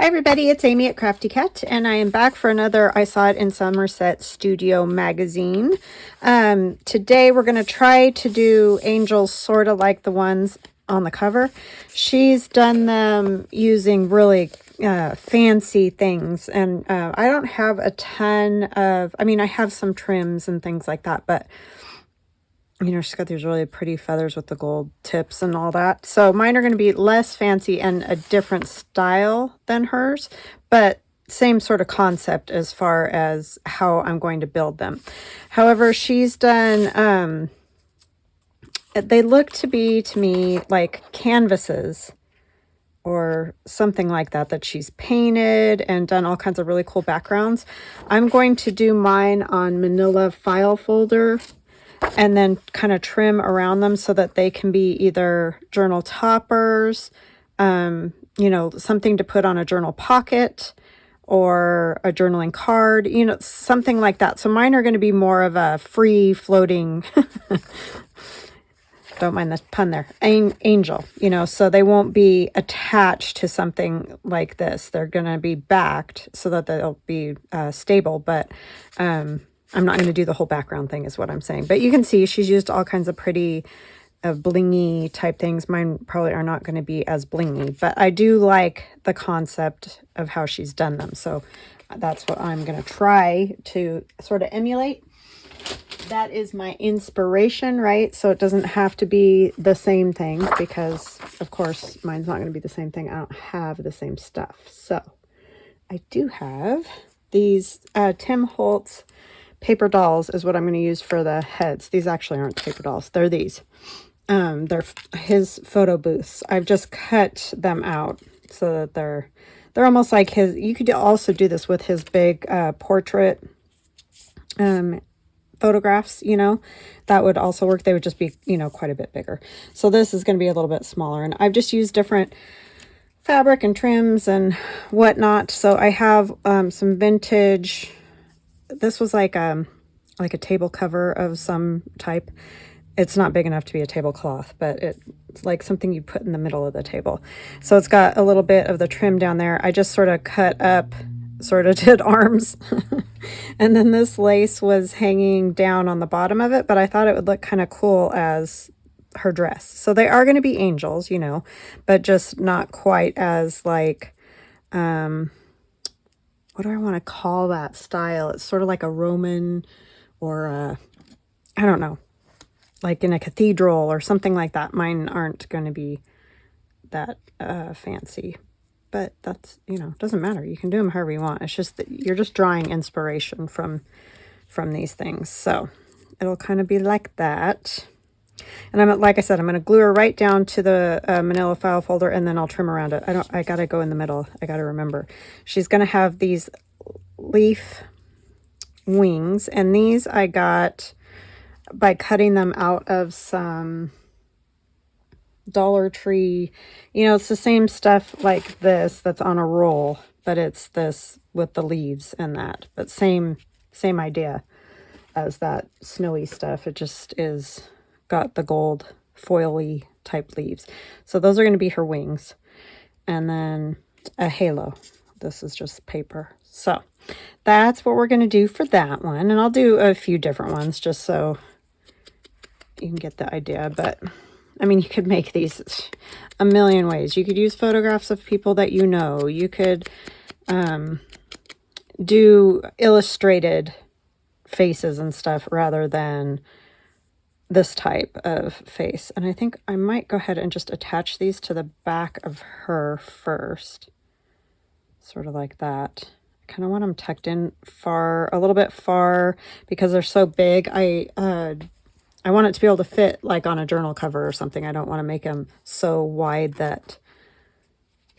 Hi everybody, it's Amy at Crafty Cat, and I am back for another I Saw It in Somerset Studio Magazine. Today we're going to try to do angels sort of like the ones on the cover. She's done them using really fancy things, and I don't have a ton of, I have some trims and things like that, but she's got these really pretty feathers with the gold tips and all that. So mine are going to be less fancy and a different style than hers, but same sort of concept as far as how I'm going to build them. However, she's done, they look to be, to me, like canvases or something like that she's painted and done all kinds of really cool backgrounds. I'm going to do mine on manila file folder and then kind of trim around them so that they can be either journal toppers, something to put on a journal pocket or a journaling card, something like that. So mine are going to be more of a free floating, don't mind the pun there, angel, so they won't be attached to something like this. They're going to be backed so that they'll be stable, but I'm not going to do the whole background thing is what I'm saying. But you can see she's used all kinds of pretty blingy type things. Mine probably are not going to be as blingy, but I do like the concept of how she's done them. So that's what I'm going to try to sort of emulate. That is my inspiration, right? So it doesn't have to be the same thing because, of course, mine's not going to be the same thing. I don't have the same stuff. So I do have these Tim Holtz paper dolls is what I'm going to use for the heads. These actually aren't paper dolls. They're these. They're his photo booths. I've just cut them out so that they're almost like his. You could also do this with his big portrait photographs, that would also work. They would just be, quite a bit bigger. So this is going to be a little bit smaller, and I've just used different fabric and trims and whatnot. So I have some vintage. This was like a table cover of some type. It's not big enough to be a tablecloth, but it's like something you put in the middle of the table. So it's got a little bit of the trim down there. I just sort of cut up, sort of did arms. And then this lace was hanging down on the bottom of it, but I thought it would look kind of cool as her dress. So they are going to be angels, but just not quite as like, what do I want to call that style? It's sort of like a Roman or I don't know, like in a cathedral or something like that. Mine aren't going to be that fancy, but that's, doesn't matter. You can do them however you want. It's just that you're just drawing inspiration from these things. So it'll kind of be like that. And like I said, I'm going to glue her right down to the manila file folder, and then I'll trim around it. I got to go in the middle. I got to remember. She's going to have these leaf wings, and these I got by cutting them out of some Dollar Tree. It's the same stuff like this that's on a roll, but it's this with the leaves and that. But same idea as that snowy stuff. It just is got the gold foily type leaves. So those are going to be her wings. And then a halo. This is just paper. So that's what we're going to do for that one. And I'll do a few different ones just so you can get the idea. But you could make these a million ways. You could use photographs of people that you know. You could do illustrated faces and stuff rather than this type of face. And I think I might go ahead and just attach these to the back of her first. Sort of like that. I kind of want them tucked in a little bit far because they're so big. I want it to be able to fit like on a journal cover or something. I don't want to make them so wide that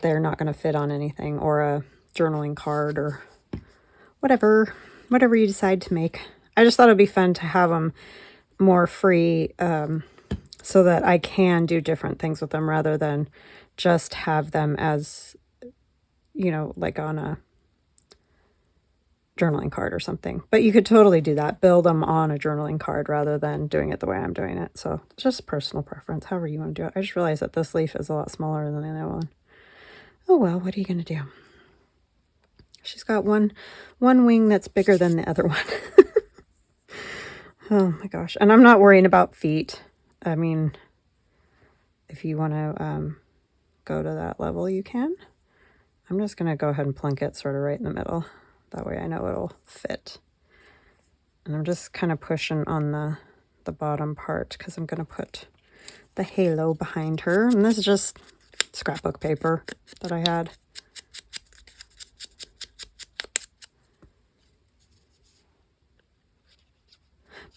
they're not going to fit on anything, or a journaling card or whatever you decide to make. I just thought it'd be fun to have them more free so that I can do different things with them rather than just have them as, like on a journaling card or something. But you could totally do that. Build them on a journaling card rather than doing it the way I'm doing it. So it's just personal preference, however you want to do it. I just realized that this leaf is a lot smaller than the other one. Oh well, what are you going to do? She's got one wing that's bigger than the other one. Oh my gosh. And I'm not worrying about feet. I mean, if you want to go to that level, you can. I'm just going to go ahead and plunk it sort of right in the middle. That way I know it'll fit. And I'm just kind of pushing on the bottom part because I'm going to put the halo behind her. And this is just scrapbook paper that I had.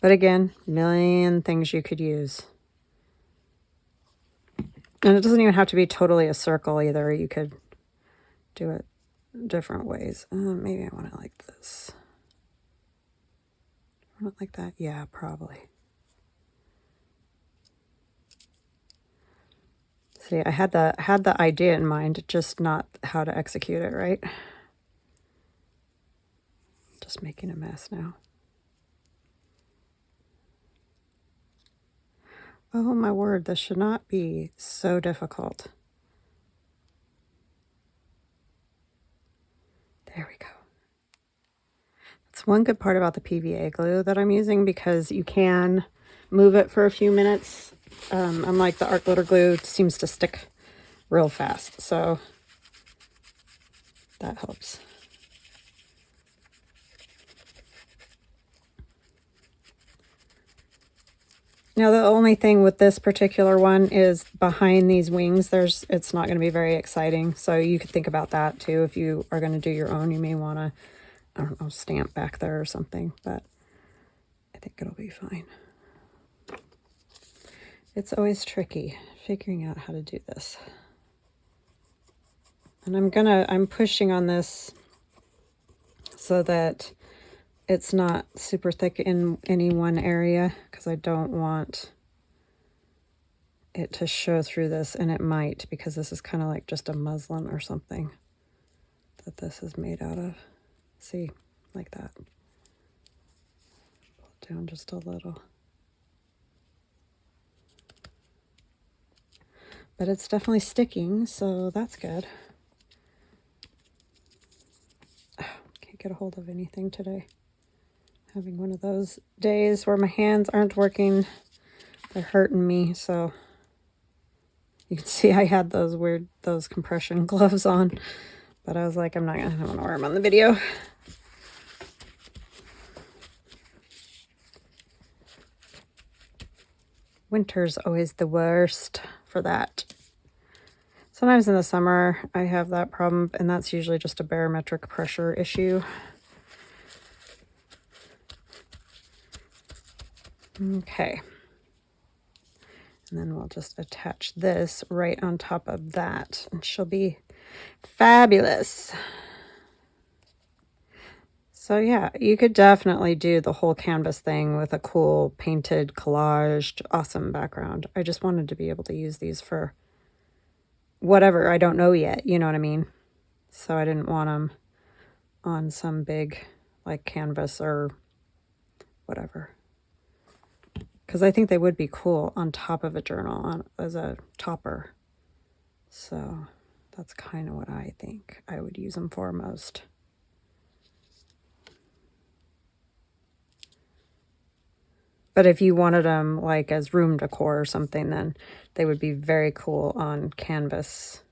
But again, million things you could use. And it doesn't even have to be totally a circle either. You could do it different ways. Maybe I want it like this. I want it like that? Yeah, probably. See, I had the idea in mind, just not how to execute it, right? Just making a mess now. Oh my word, this should not be so difficult. There we go. That's one good part about the PVA glue that I'm using, because you can move it for a few minutes. Unlike the art glitter glue, it seems to stick real fast, so that helps. Now the only thing with this particular one is behind these wings, it's not going to be very exciting. So you could think about that too. If you are going to do your own, you may want to, I don't know, stamp back there or something, but I think it'll be fine. It's always tricky figuring out how to do this. And I'm pushing on this so that it's not super thick in any one area, because I don't want it to show through this, and it might, because this is kind of like just a muslin or something that this is made out of. See, like that. Pull it down just a little. But it's definitely sticking, so that's good. Oh, can't get a hold of anything today. Having one of those days where my hands aren't working. They're hurting me, so you can see I had those compression gloves on, but I was like, I don't want to wear them on the video. Winter's always the worst for that. Sometimes in the summer I have that problem, and that's usually just a barometric pressure issue. Okay. And then we'll just attach this right on top of that, and she'll be fabulous. So yeah, you could definitely do the whole canvas thing with a cool painted collaged awesome background. I just wanted to be able to use these for whatever I don't know yet, you know what I mean? So I didn't want them on some big like canvas or whatever. Because I think they would be cool on top of a journal as a topper. So that's kind of what I think I would use them for most. But if you wanted them like as room decor or something, then they would be very cool on canvas.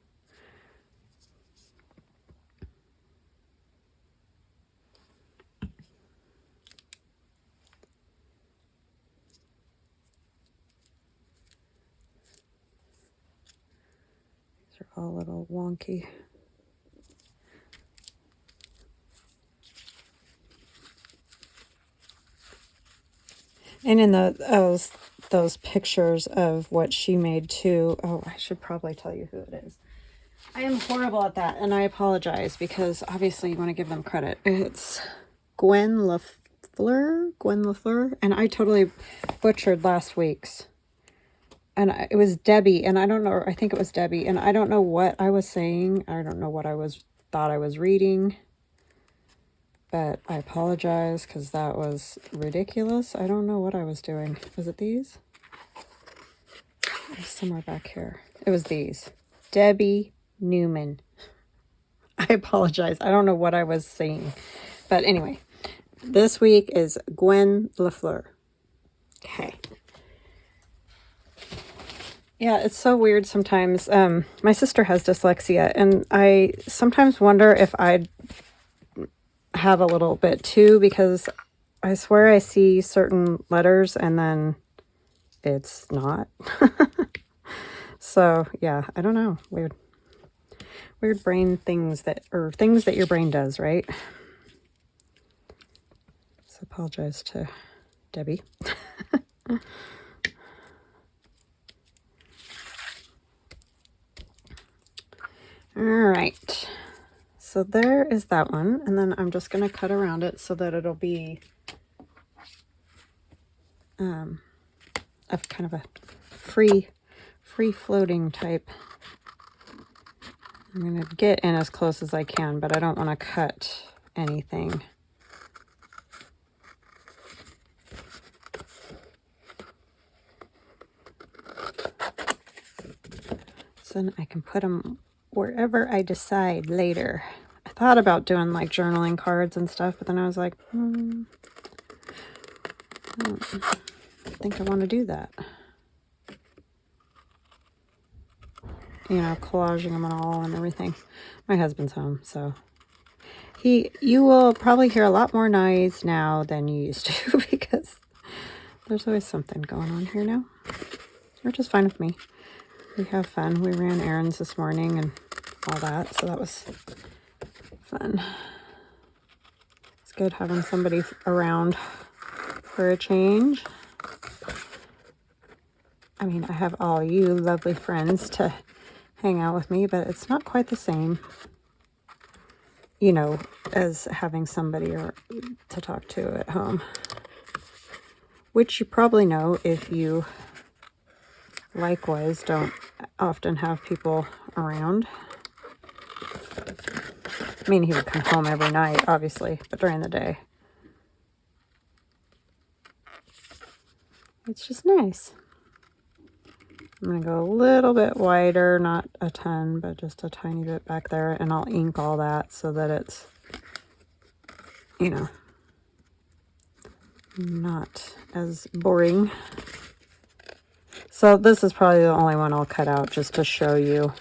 These are all a little wonky. And in those pictures of what she made too, oh, I should probably tell you who it is. I am horrible at that, and I apologize, because obviously you want to give them credit. It's Gwen Lafleur, and I totally butchered last week's. And it was Debbie, and I don't know, I think it was Debbie, and I don't know what I was saying. I don't know what thought I was reading. But I apologize, because that was ridiculous. I don't know what I was doing. Was it these? It was somewhere back here. It was these. Debbie Newman. I apologize. I don't know what I was saying. But anyway, this week is Gwen Lafleur. Okay. Yeah, it's so weird sometimes. My sister has dyslexia, and I sometimes wonder if I'd have a little bit too, because I swear I see certain letters and then it's not. So, yeah, I don't know. Weird brain things that your brain does, right? So apologize to Debbie. All right. So there is that one, and then I'm just going to cut around it so that it'll be a kind of a free floating type. I'm going to get in as close as I can, but I don't want to cut anything. So then I can put them wherever I decide later. I thought about doing like journaling cards and stuff, but then I was like, I don't think I want to do that. You know, collaging them all and everything. My husband's home, so you will probably hear a lot more noise now than you used to because there's always something going on here now, which is fine with me. We have fun. We ran errands this morning and all that, so that was fun. It's good having somebody around for a change. I mean, I have all you lovely friends to hang out with me, but it's not quite the same, you know, as having somebody to talk to at home, which you probably know if you likewise don't often have people around. I mean, he would come home every night, obviously, but during the day, it's just nice. I'm going to go a little bit wider, not a ton, but just a tiny bit back there, and I'll ink all that so that it's, you know, not as boring. So this is probably the only one I'll cut out just to show you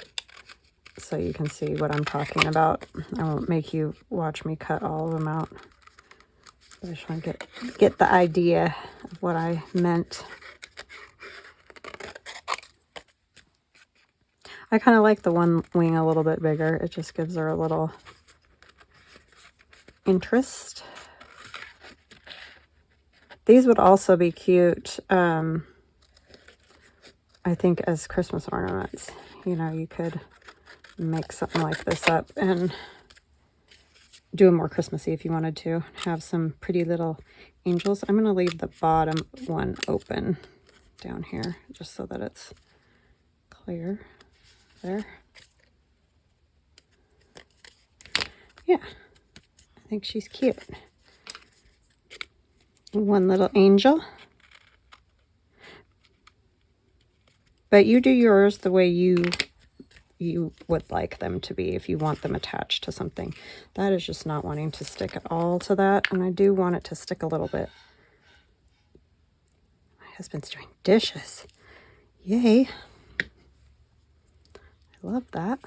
so you can see what I'm talking about. I won't make you watch me cut all of them out. But I just want to get the idea of what I meant. I kind of like the one wing a little bit bigger. It just gives her a little interest. These would also be cute, I think, as Christmas ornaments. You know, you could make something like this up and do a more Christmassy if you wanted to. Have some pretty little angels. I'm going to leave the bottom one open down here just so that it's clear. There. Yeah, I think she's cute. One little angel. But you do yours the way you would like them to be if you want them attached to something. That is just not wanting to stick at all to that, and I do want it to stick a little bit. My husband's doing dishes. Yay. I love that.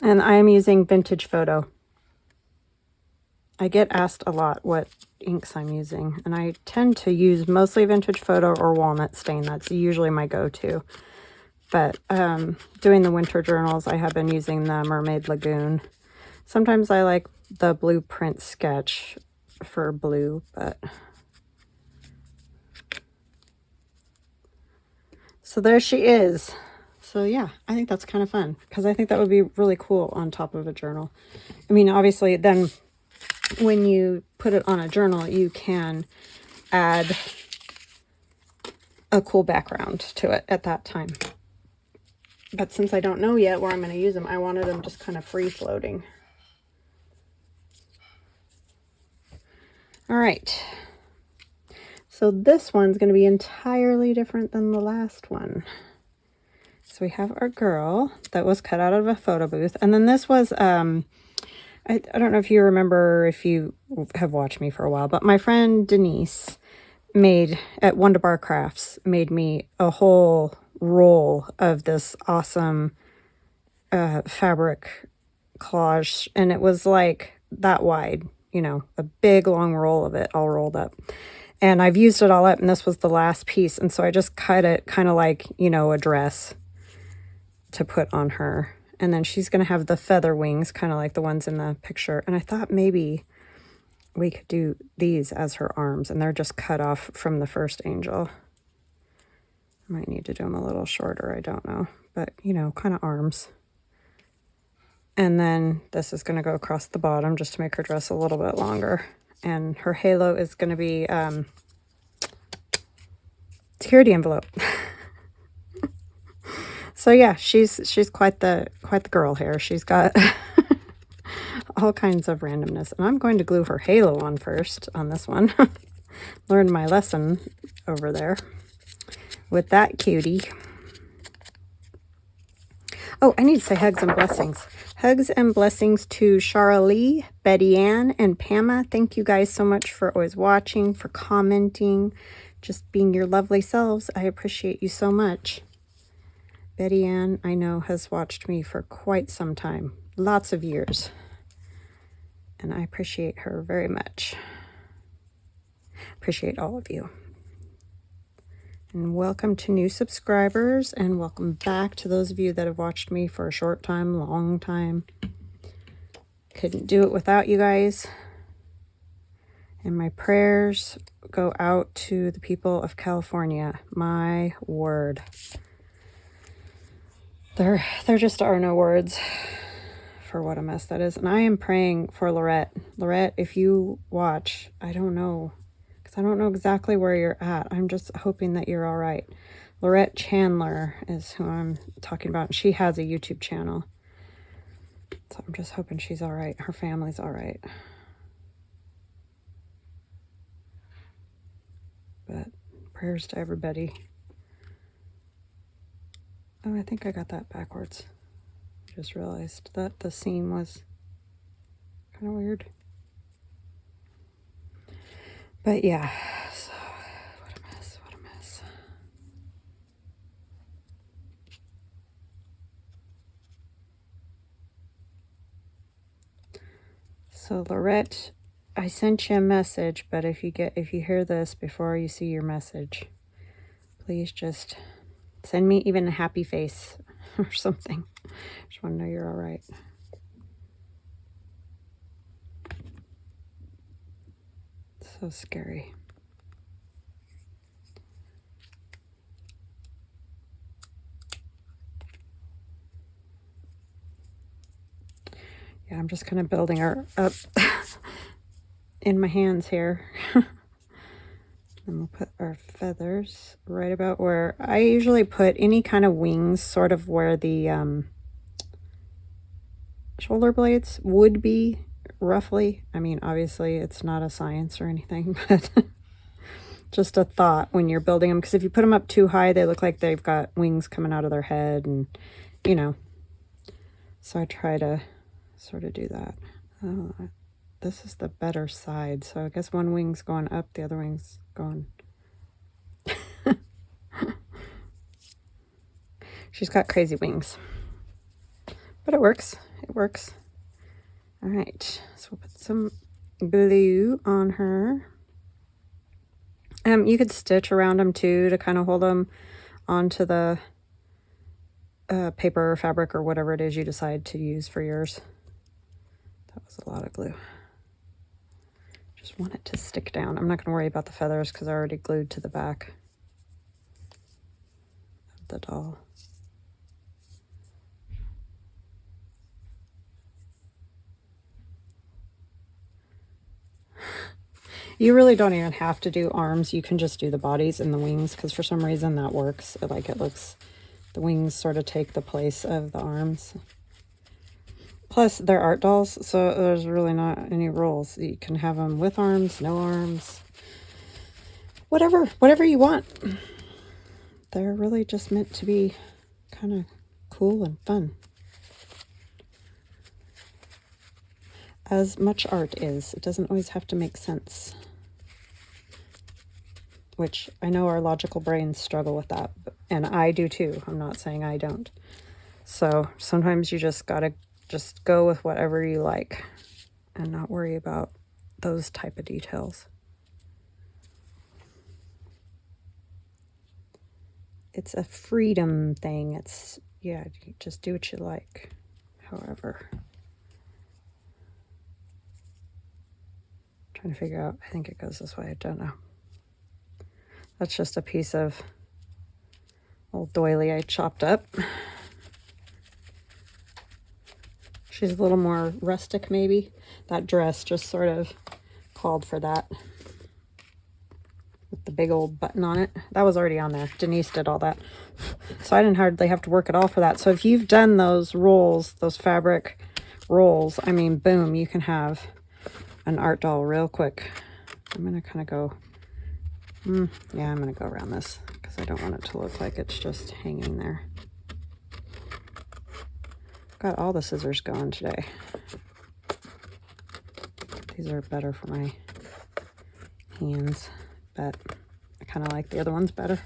And I am using Vintage Photo. I get asked a lot what inks I'm using, and I tend to use mostly Vintage Photo or Walnut Stain. That's usually my go-to. But doing the winter journals, I have been using the Mermaid Lagoon. Sometimes I like the Blueprint Sketch for blue, but so there she is. So yeah, I think that's kind of fun because I think that would be really cool on top of a journal. I mean, obviously then when you put it on a journal, you can add a cool background to it at that time. But since I don't know yet where I'm going to use them, I wanted them just kind of free floating. All right. So this one's going to be entirely different than the last one. So we have our girl that was cut out of a photo booth. And then this was, I don't know if you remember, if you have watched me for a while, but my friend Denise made, at Wonderbar Crafts, made me a whole roll of this awesome fabric collage. And it was like that wide, you know, a big long roll of it all rolled up. And I've used it all up, and this was the last piece. And so I just cut it kind of like, you know, a dress to put on her. And then she's going to have the feather wings, kind of like the ones in the picture. And I thought maybe we could do these as her arms, and they're just cut off from the first angel. I might need to do them a little shorter, I don't know. But, you know, kind of arms. And then this is going to go across the bottom just to make her dress a little bit longer. And her halo is going to be security envelope. So yeah, she's quite the girl here. She's got all kinds of randomness. And I'm going to glue her halo on first on this one. Learned my lesson over there with that cutie. Oh, I need to say hugs and blessings. Hugs and blessings to Charlie, Betty Ann, and Pama. Thank you guys so much for always watching, for commenting, just being your lovely selves. I appreciate you so much. Betty Ann, I know, has watched me for quite some time, lots of years, and I appreciate her very much. Appreciate all of you. And welcome to new subscribers, and welcome back to those of you that have watched me for a short time, long time. Couldn't do it without you guys. And my prayers go out to the people of California. My word. There just are no words for what a mess that is. And I am praying for Lorette. Lorette, if you watch, I don't know. Because I don't know exactly where you're at. I'm just hoping that you're all right. Lorette Chandler is who I'm talking about. She has a YouTube channel. So I'm just hoping she's all right. Her family's all right. But prayers to everybody. Oh, I think I got that backwards. Just realized that the seam was kind of weird. But yeah, so what a mess, what a mess. So Lorette, I sent you a message, but if you hear this before you see your message, please just send me even a happy face or something. Just want to know you're all right. So scary. Yeah, I'm just kind of building her up in my hands here. And we'll put our feathers right about where I usually put any kind of wings, sort of where the shoulder blades would be, roughly. I mean, obviously it's not a science or anything, but just a thought when you're building them. Because if you put them up too high, they look like they've got wings coming out of their head, and you know. So I try to sort of do that. Oh, this is the better side, so I guess one wing's going up, the other wing's going. She's got crazy wings, but it works. It works. All right, so we'll put some blue on her. You could stitch around them too to kind of hold them onto the paper or fabric or whatever it is you decide to use for yours. That was a lot of glue. Just want it to stick down. I'm not going to worry about the feathers because I already glued to the back of the doll. You really don't even have to do arms. You can just do the bodies and the wings, because for some reason that works. It looks, the wings sort of take the place of the arms. Plus, they're art dolls, so there's really not any rules. You can have them with arms, no arms. whatever you want. They're really just meant to be kind of cool and fun. As much art is, it doesn't always have to make sense. Which I know our logical brains struggle with that, and I do too. I'm not saying I don't. So sometimes you just gotta just go with whatever you like and not worry about those type of details. It's a freedom thing. It's, yeah, you just do what you like. However, trying to figure out, I think it goes this way, I don't know. That's just a piece of old doily I chopped up. She's a little more rustic maybe. That dress just sort of called for that. With the big old button on it. That was already on there. Denise did all that. So I didn't hardly have to work at all for that. So if you've done those rolls, those fabric rolls, I mean, boom, you can have an art doll real quick. I'm going to kind of go, yeah, I'm going to go around this because I don't want it to look like it's just hanging there. Got all the scissors going today. These are better for my hands, but I kind of like the other ones better.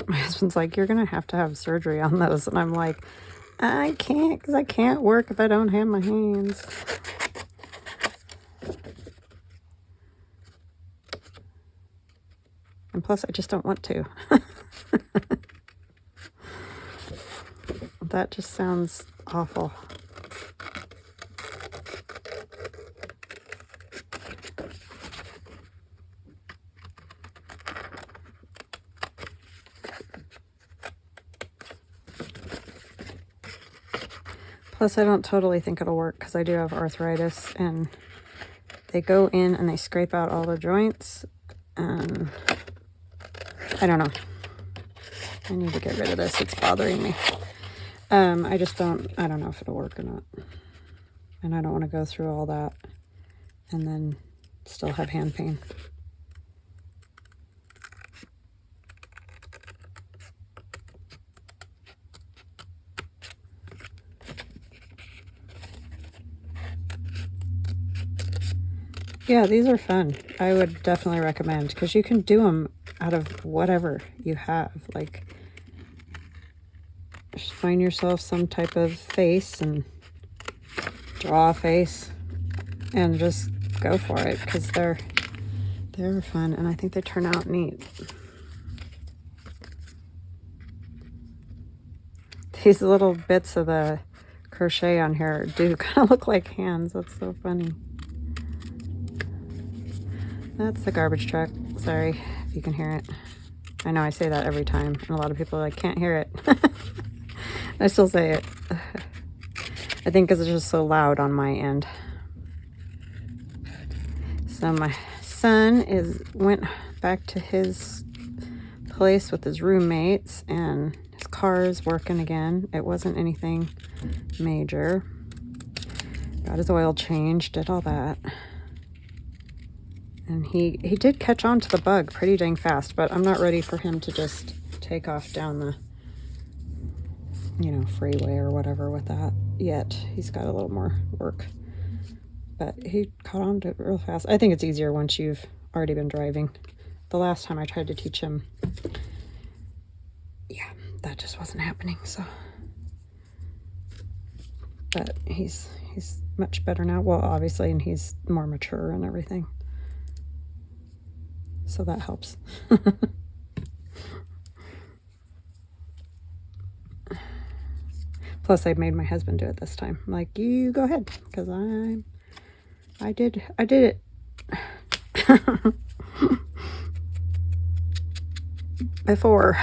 My husband's like, you're going to have surgery on those. And I'm like, I can't, because I can't work if I don't have my hands. And plus, I just don't want to. That just sounds awful. Plus, I don't totally think it'll work because I do have arthritis, and they go in and they scrape out all the joints, and I don't know. I need to get rid of this. It's bothering me. I don't know if it'll work or not. And I don't want to go through all that and then still have hand pain. Yeah, these are fun. I would definitely recommend, because you can do them out of whatever you have. Like, just find yourself some type of face and draw a face and just go for it, because they're fun, and I think they turn out neat. These little bits of the crochet on here do kind of look like hands. That's so funny. That's the garbage truck. Sorry if you can hear it. I know I say that every time, and a lot of people are like, can't hear it. I still say it. I think because it's just so loud on my end. So my son went back to his place with his roommates, and his car is working again. It wasn't anything major. Got his oil changed, did all that. And he did catch on to the bug pretty dang fast, but I'm not ready for him to just take off down the, freeway or whatever with that yet. He's got a little more work. But he caught on to it real fast. I think it's easier once you've already been driving. The last time I tried to teach him, yeah, that just wasn't happening, so. But he's much better now. Well, obviously, and he's more mature and everything. So that helps. Plus, I made my husband do it this time. I'm like, you go ahead, because I did it. Before.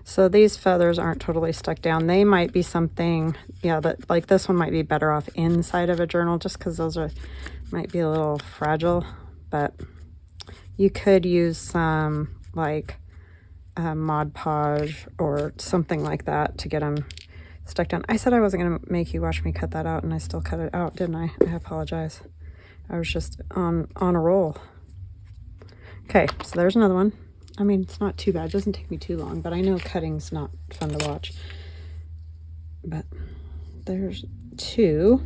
So these feathers aren't totally stuck down. They might be something, yeah, that like this one might be better off inside of a journal, just because those are might be a little fragile, but you could use some like Mod Podge or something like that to get them stuck down. I said I wasn't going to make you watch me cut that out, and I still cut it out, didn't I? I apologize. I was just on a roll. Okay, so there's another one. I mean, it's not too bad. It doesn't take me too long, but I know cutting's not fun to watch. But there's two.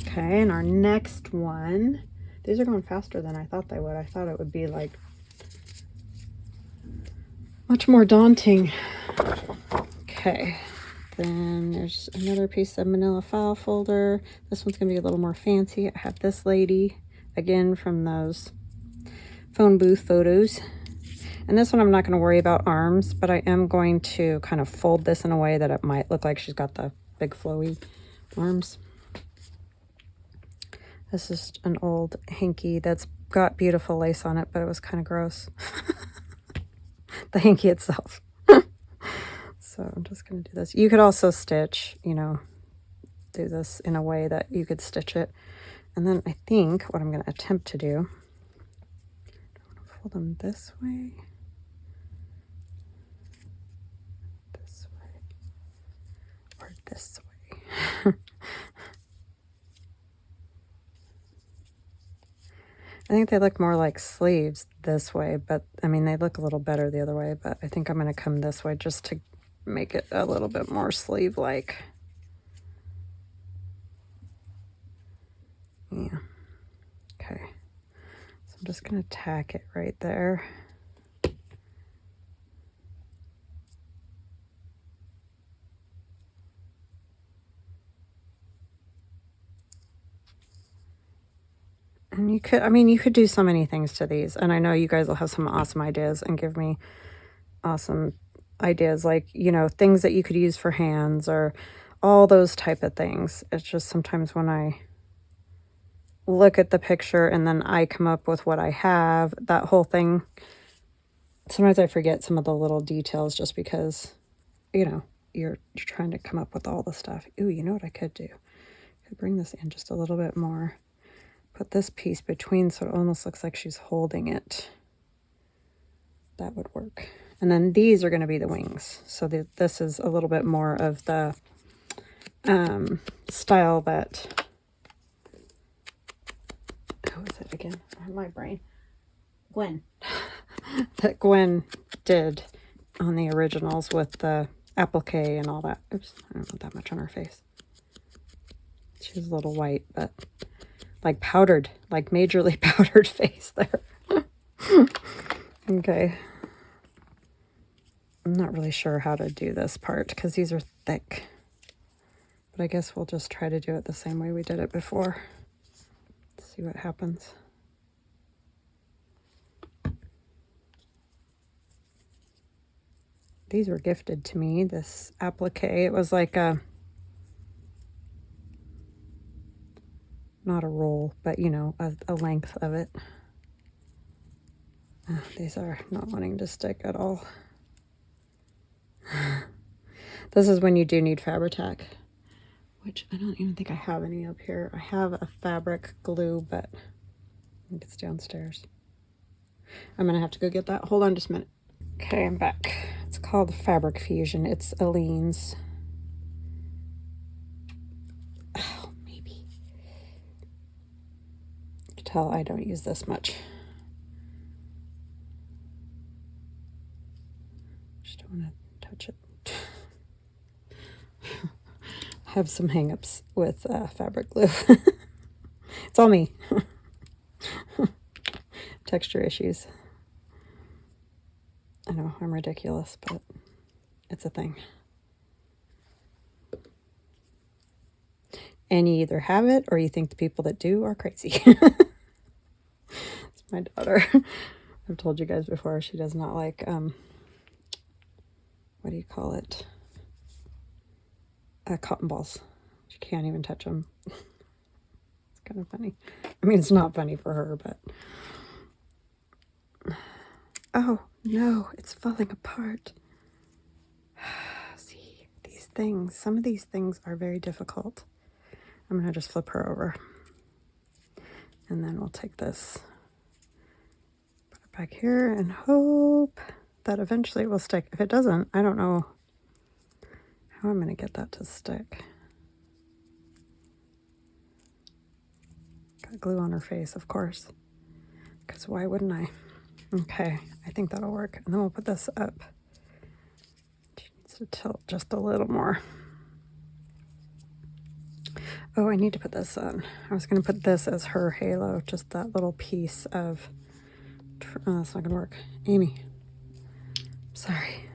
Okay, and our next one, these are going faster than I thought they would. I thought it would be like much more daunting. Okay, then there's another piece of manila file folder. This one's gonna be a little more fancy. I have this lady, again from those phone booth photos. And this one I'm not gonna worry about arms, but I am going to kind of fold this in a way that it might look like she's got the big flowy arms. This is an old hanky that's got beautiful lace on it, but it was kind of gross. The hanky itself. So I'm just going to do this. You could also stitch, you know, do this in a way that you could stitch it. And then I think what I'm going to attempt to do, I want to fold them this way, or this way. I think they look more like sleeves this way, but I mean, they look a little better the other way, but I think I'm going to come this way just to make it a little bit more sleeve-like. Yeah. Okay. So I'm just going to tack it right there. And you could, I mean, you could do so many things to these, and I know you guys will have some awesome ideas and give me awesome ideas, like, you know, things that you could use for hands or all those type of things. It's just sometimes when I look at the picture and then I come up with what I have, that whole thing, sometimes I forget some of the little details just because, you know, you're trying to come up with all the stuff. Ooh, you know what I could do? I could bring this in just a little bit more. Put this piece between so it almost looks like she's holding it. That would work. And then these are going to be the wings. So this is a little bit more of the style that, who is it again? My brain. Gwen. That Gwen did on the originals with the applique and all that. Oops, I don't want that much on her face. She's a little white, but like powdered, like majorly powdered face there. Okay. I'm not really sure how to do this part because these are thick. But I guess we'll just try to do it the same way we did it before. Let's see what happens. These were gifted to me, this applique. It was like a, not a roll, but you know, a length of it. These are not wanting to stick at all. This is when you do need Fabri-Tac, which I don't even think I have any up here. I have a fabric glue, but I think it's downstairs. I'm gonna have to go get that. Hold on just a minute. Okay, I'm back. It's called Fabric Fusion. It's Aleene's. Oh, maybe. You can tell I don't use this much. Just don't want to touch it. I have some hang-ups with fabric glue. It's all me. Texture issues. I know, I'm ridiculous, but it's a thing. And you either have it or you think the people that do are crazy. It's my daughter. I've told you guys before, she does not like, what do you call it? Cotton balls. She can't even touch them. It's kind of funny. I mean, it's not funny for her, but... Oh, no, it's falling apart. See, these things, some of these things are very difficult. I'm going to just flip her over. And then we'll take this, put it back here, and hope that eventually it will stick. If it doesn't, I don't know how I'm going to get that to stick. Got glue on her face, of course, because why wouldn't I? Okay, I think that'll work. And then we'll put this up. She needs to tilt just a little more. Oh, I need to put this on. I was going to put this as her halo, just that little piece of... Oh, that's not going to work. Amy. Sorry.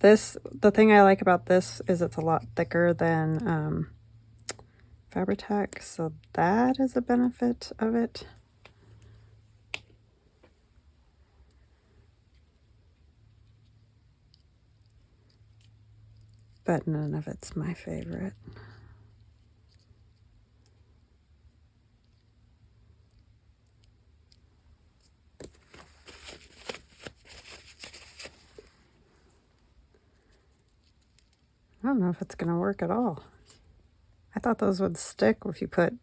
The thing I like about this is it's a lot thicker than Fabri-Tac, so that is a benefit of it. But none of it's my favorite. I don't know if it's going to work at all. I thought those would stick if you put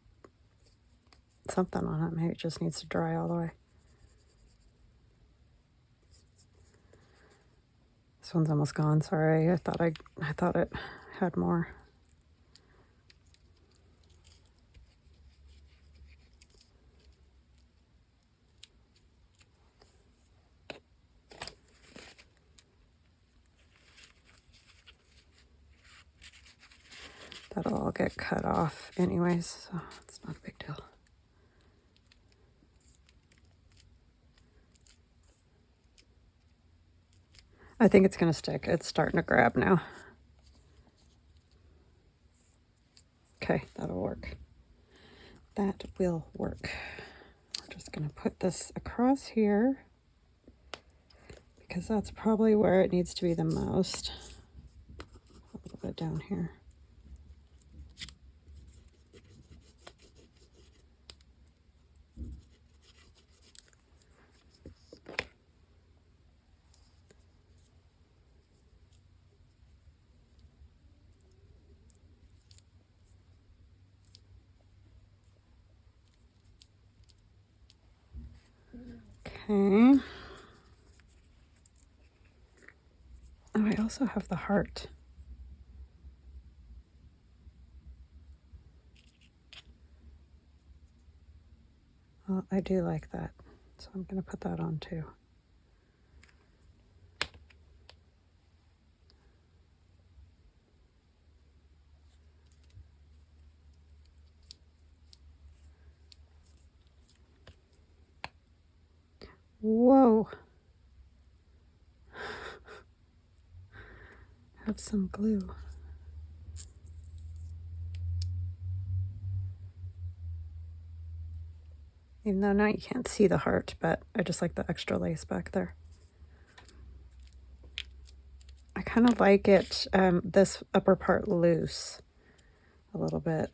something on it. Maybe it just needs to dry all the way. This one's almost gone. Sorry, I thought it had more. That'll all get cut off anyways, so it's not a big deal. I think it's going to stick. It's starting to grab now. Okay, that'll work. That will work. We're just going to put this across here because that's probably where it needs to be the most. A little bit down here. Okay. Oh, I also have the heart. Well, I do like that, so I'm going to put that on too. Whoa. Have some glue. Even though now you can't see the heart, but I just like the extra lace back there. I kind of like it, this upper part loose a little bit.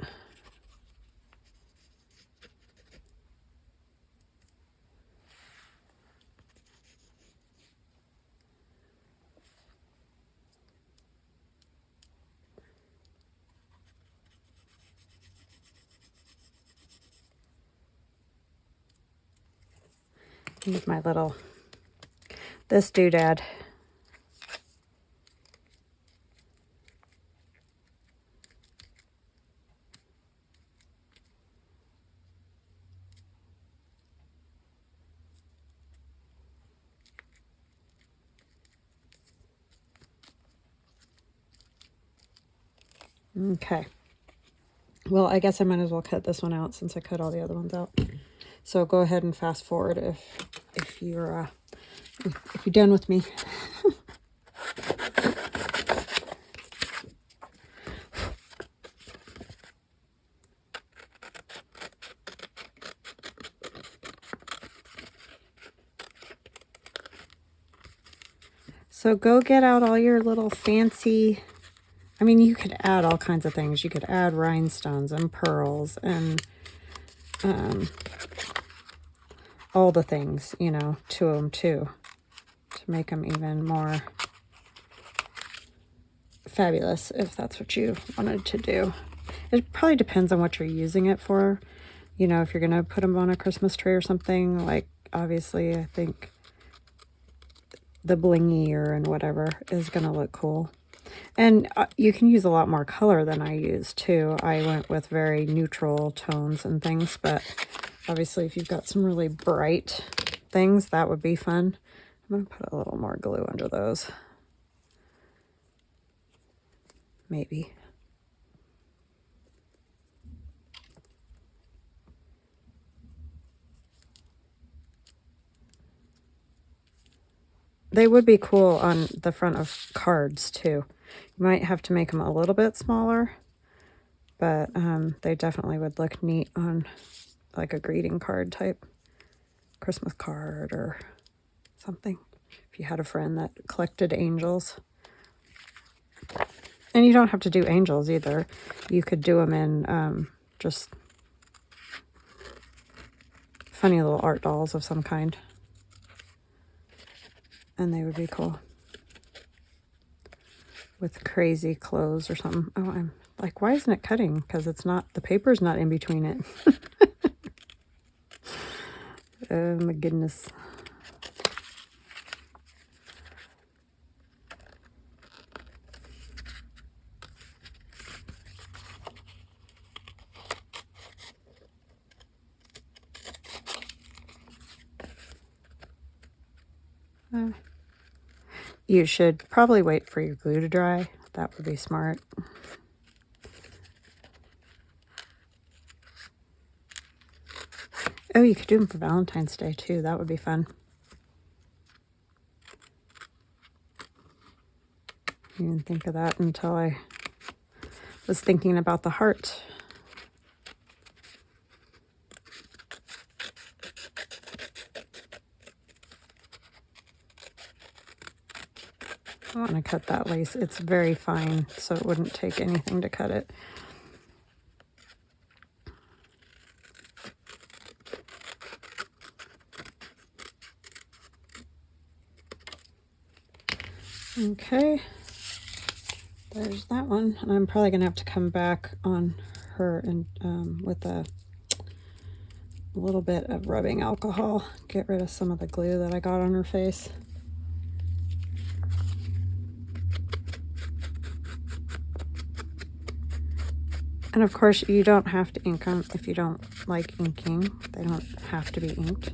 Use my little, this doodad. Okay. Well, I guess I might as well cut this one out since I cut all the other ones out. So go ahead and fast forward if you're done with me. So go get out all your little fancy, I mean, you could add all kinds of things. You could add rhinestones and pearls and all the things, you know, to them too, to make them even more fabulous if that's what you wanted to do. It probably depends on what you're using it for. You know, if you're going to put them on a Christmas tree or something, like obviously I think the blingier and whatever is going to look cool. And you can use a lot more color than I use too. I went with very neutral tones and things, but obviously if you've got some really bright things, that would be fun. I'm going to put a little more glue under those. Maybe. They would be cool on the front of cards too. You might have to make them a little bit smaller, but they definitely would look neat on like a greeting card type, Christmas card or something. If you had a friend that collected angels. And you don't have to do angels either. You could do them in just funny little art dolls of some kind. And they would be cool. With crazy clothes or something. Oh, I'm like, why isn't it cutting? Because it's not, the paper's not in between it. Oh my goodness. You should probably wait for your glue to dry. That would be smart. Oh, you could do them for Valentine's Day too. That would be fun. I didn't think of that until I was thinking about the heart. I want to cut that lace. It's very fine, so it wouldn't take anything to cut it. Okay, there's that one. And I'm probably going to have to come back on her and with a little bit of rubbing alcohol. Get rid of some of the glue that I got on her face. And of course, you don't have to ink them if you don't like inking. They don't have to be inked.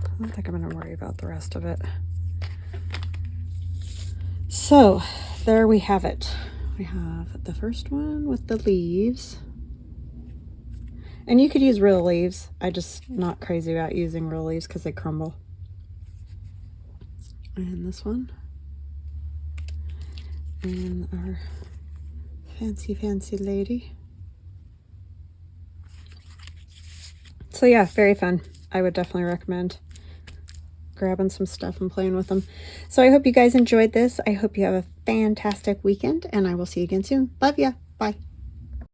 I don't think I'm going to worry about the rest of it. So, there we have it. We have the first one with the leaves. And you could use real leaves. I'm just not crazy about using real leaves because they crumble. And this one. And our fancy, fancy lady. So yeah, very fun. I would definitely recommend grabbing some stuff and playing with them. So I hope you guys enjoyed this. I hope you have a fantastic weekend, and I will see you again soon. Love ya. Bye.